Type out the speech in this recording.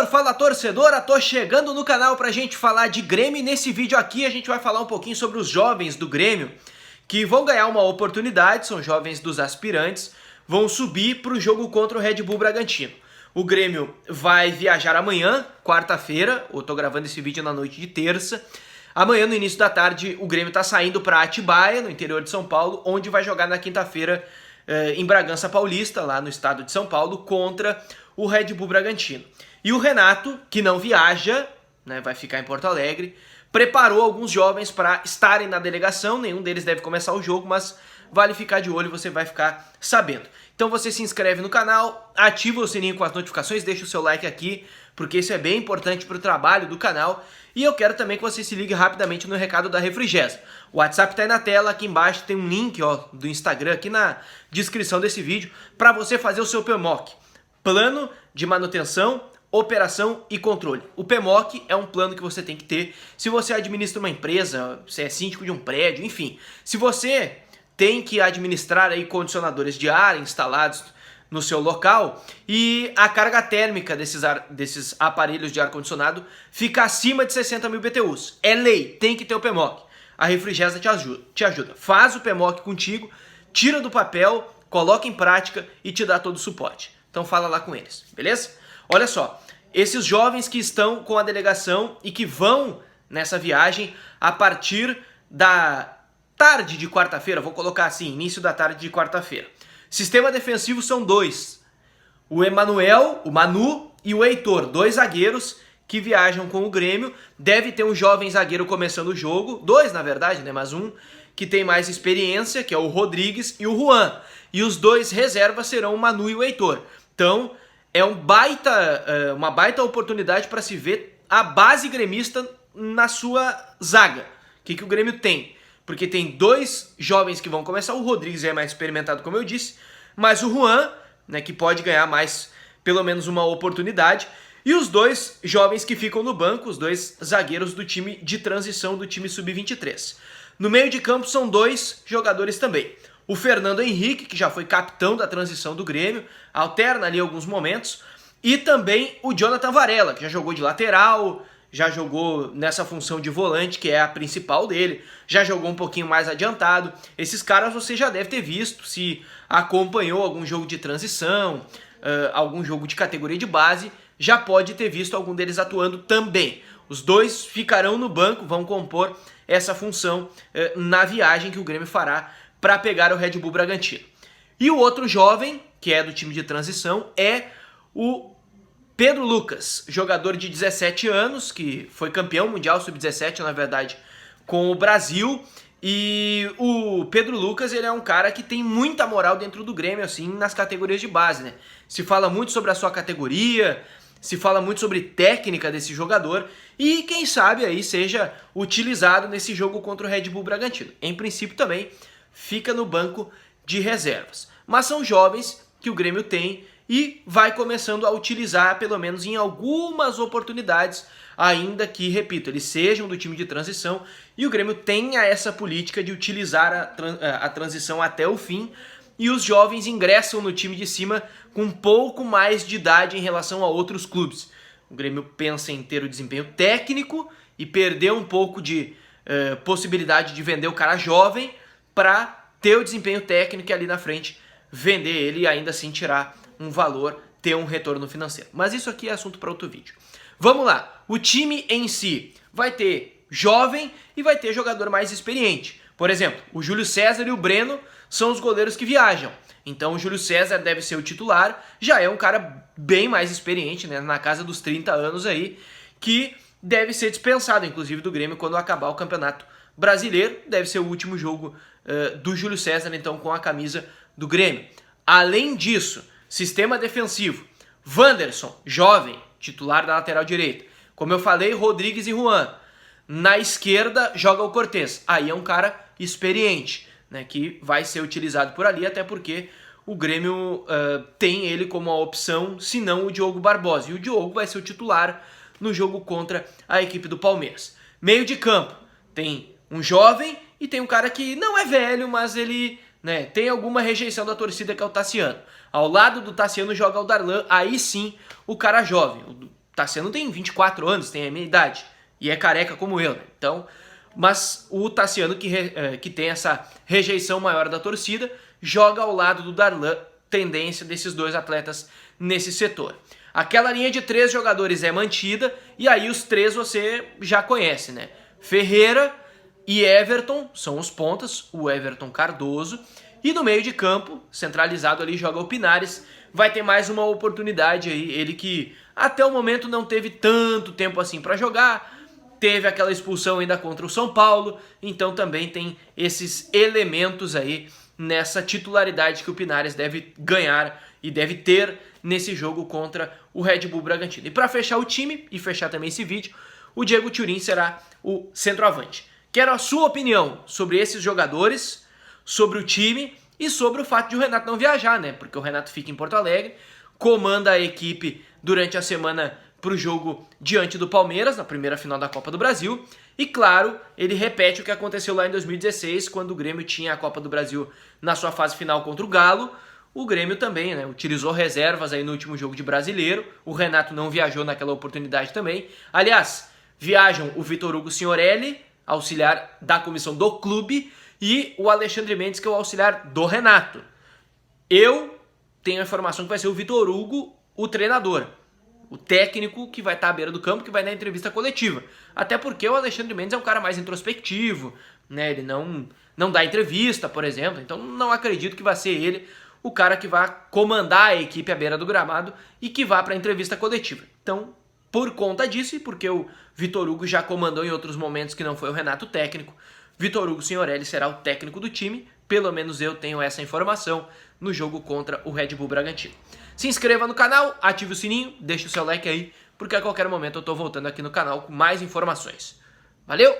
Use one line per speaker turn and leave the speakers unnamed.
fala torcedora, tô chegando no canal pra gente falar de Grêmio e nesse vídeo aqui a gente vai falar um pouquinho sobre os jovens do Grêmio que vão ganhar uma oportunidade, são jovens dos aspirantes, vão subir pro jogo contra o Red Bull Bragantino. O Grêmio vai viajar amanhã, quarta-feira, eu tô gravando esse vídeo na noite de terça. Amanhã, no início da tarde, o Grêmio tá saindo para Atibaia, no interior de São Paulo, onde vai jogar na quinta-feira em Bragança Paulista, lá no estado de São Paulo, contra o Red Bull Bragantino. E o Renato, que não viaja, né, vai ficar em Porto Alegre, preparou alguns jovens para estarem na delegação. Nenhum deles deve começar o jogo, mas vale ficar de olho, você vai ficar sabendo. Então você se inscreve no canal, ativa o sininho com as notificações, deixa o seu like aqui, porque isso é bem importante para o trabalho do canal. E eu quero também que você se ligue rapidamente no recado da Refrigés. O WhatsApp tá aí na tela, aqui embaixo tem um link do Instagram, aqui na descrição desse vídeo, para você fazer o seu PMOC. Plano de manutenção, operação e controle. O PMOC é um plano que você tem que ter se você administra uma empresa, se é síndico de um prédio, enfim. Se você tem que administrar aí condicionadores de ar instalados no seu local e a carga térmica desses aparelhos de ar-condicionado fica acima de 60 mil BTUs. É lei, tem que ter o PMOC. A Refrigesa te ajuda. Faz o PMOC contigo, tira do papel, coloca em prática e te dá todo o suporte. Então fala lá com eles, beleza? Olha só, esses jovens que estão com a delegação e que vão nessa viagem a partir da tarde de quarta-feira, vou colocar assim, início da tarde de quarta-feira. Sistema defensivo são dois. O Emanuel, o Manu e o Heitor, dois zagueiros que viajam com o Grêmio. Deve ter um jovem zagueiro começando o jogo, dois na verdade, né? Mas um que tem mais experiência, que é o Rodrigues e o Juan. E os dois reservas serão o Manu e o Heitor. Então é uma baita oportunidade para se ver a base gremista na sua zaga. O que o Grêmio tem? Porque tem dois jovens que vão começar, o Rodrigues é mais experimentado, como eu disse, mas o Juan, né, que pode ganhar mais, pelo menos uma oportunidade, e os dois jovens que ficam no banco, os dois zagueiros do time de transição do time sub-23. No meio de campo são dois jogadores também. O Fernando Henrique, que já foi capitão da transição do Grêmio, alterna ali alguns momentos, e também o Jonathan Varela, que já jogou de lateral, já jogou nessa função de volante, que é a principal dele, já jogou um pouquinho mais adiantado. Esses caras você já deve ter visto, se acompanhou algum jogo de transição, algum jogo de categoria de base, já pode ter visto algum deles atuando também. Os dois ficarão no banco, vão compor essa função na viagem que o Grêmio fará para pegar o Red Bull Bragantino. E o outro jovem, que é do time de transição, é o Pedro Lucas, jogador de 17 anos, que foi campeão mundial sub-17, na verdade, com o Brasil. E o Pedro Lucas, ele é um cara que tem muita moral dentro do Grêmio, assim, nas categorias de base, né? Se fala muito sobre a sua categoria, se fala muito sobre técnica desse jogador e quem sabe aí seja utilizado nesse jogo contra o Red Bull Bragantino. Em princípio também fica no banco de reservas. Mas são jovens que o Grêmio tem e vai começando a utilizar, pelo menos em algumas oportunidades, ainda que, repito, eles sejam do time de transição e o Grêmio tenha essa política de utilizar a transição até o fim e os jovens ingressam no time de cima com um pouco mais de idade em relação a outros clubes. O Grêmio pensa em ter o desempenho técnico e perder um pouco de possibilidade de vender o cara jovem para ter o desempenho técnico e ali na frente vender ele e ainda assim tirar um valor, ter um retorno financeiro. Mas isso aqui é assunto para outro vídeo. Vamos lá, o time em si vai ter jovem e vai ter jogador mais experiente. Por exemplo, o Júlio César e o Breno são os goleiros que viajam. Então o Júlio César deve ser o titular, já é um cara bem mais experiente, né, na casa dos 30 anos aí, que deve ser dispensado, inclusive, do Grêmio quando acabar o Campeonato Brasileiro. Deve ser o último jogo do Júlio César, então, com a camisa do Grêmio. Além disso, sistema defensivo, Wanderson, jovem, titular da lateral direita. Como eu falei, Rodrigues e Juan. Na esquerda joga o Cortez. Aí é um cara experiente, né, que vai ser utilizado por ali, até porque o Grêmio tem ele como a opção, se não o Diogo Barbosa. E o Diogo vai ser o titular no jogo contra a equipe do Palmeiras. Meio de campo, tem um jovem e tem um cara que não é velho, mas ele né, tem alguma rejeição da torcida, que é o Tassiano. Ao lado do Tassiano joga o Darlan, aí sim o cara jovem. O Tassiano tem 24 anos, tem a minha idade, e é careca como eu, né? Então, mas o Tassiano, que tem essa rejeição maior da torcida, joga ao lado do Darlan, tendência desses dois atletas nesse setor. Aquela linha de 3 jogadores é mantida, e aí os 3 você já conhece, né? Ferreira e Everton são os pontas, o Everton Cardoso, e no meio de campo, centralizado ali, joga o Pinares. Vai ter mais uma oportunidade aí, ele que até o momento não teve tanto tempo assim para jogar, teve aquela expulsão ainda contra o São Paulo, então também tem esses elementos aí nessa titularidade que o Pinares deve ganhar e deve ter nesse jogo contra o Red Bull Bragantino. E para fechar o time e fechar também esse vídeo, o Diego Thurin será o centroavante. Quero a sua opinião sobre esses jogadores, sobre o time e sobre o fato de o Renato não viajar, né? Porque o Renato fica em Porto Alegre, comanda a equipe durante a semana para o jogo diante do Palmeiras, na primeira final da Copa do Brasil. E claro, ele repete o que aconteceu lá em 2016, quando o Grêmio tinha a Copa do Brasil na sua fase final contra o Galo. O Grêmio também, né, utilizou reservas aí no último jogo de Brasileiro. O Renato não viajou naquela oportunidade também. Aliás, viajam o Vitor Hugo Signorelli, auxiliar da comissão do clube, e o Alexandre Mendes, que é o auxiliar do Renato. Eu tenho a informação que vai ser o Vitor Hugo o treinador, o técnico que vai estar à beira do campo, que vai dar entrevista coletiva. Até porque o Alexandre Mendes é um cara mais introspectivo, né? Ele não dá entrevista, por exemplo, então não acredito que vai ser ele o cara que vai comandar a equipe à beira do gramado e que vá para a entrevista coletiva. Então, por conta disso e porque o Vitor Hugo já comandou em outros momentos que não foi o Renato técnico, Vitor Hugo Signorelli será o técnico do time, pelo menos eu tenho essa informação no jogo contra o Red Bull Bragantino. Se inscreva no canal, ative o sininho, deixe o seu like aí, porque a qualquer momento eu tô voltando aqui no canal com mais informações. Valeu!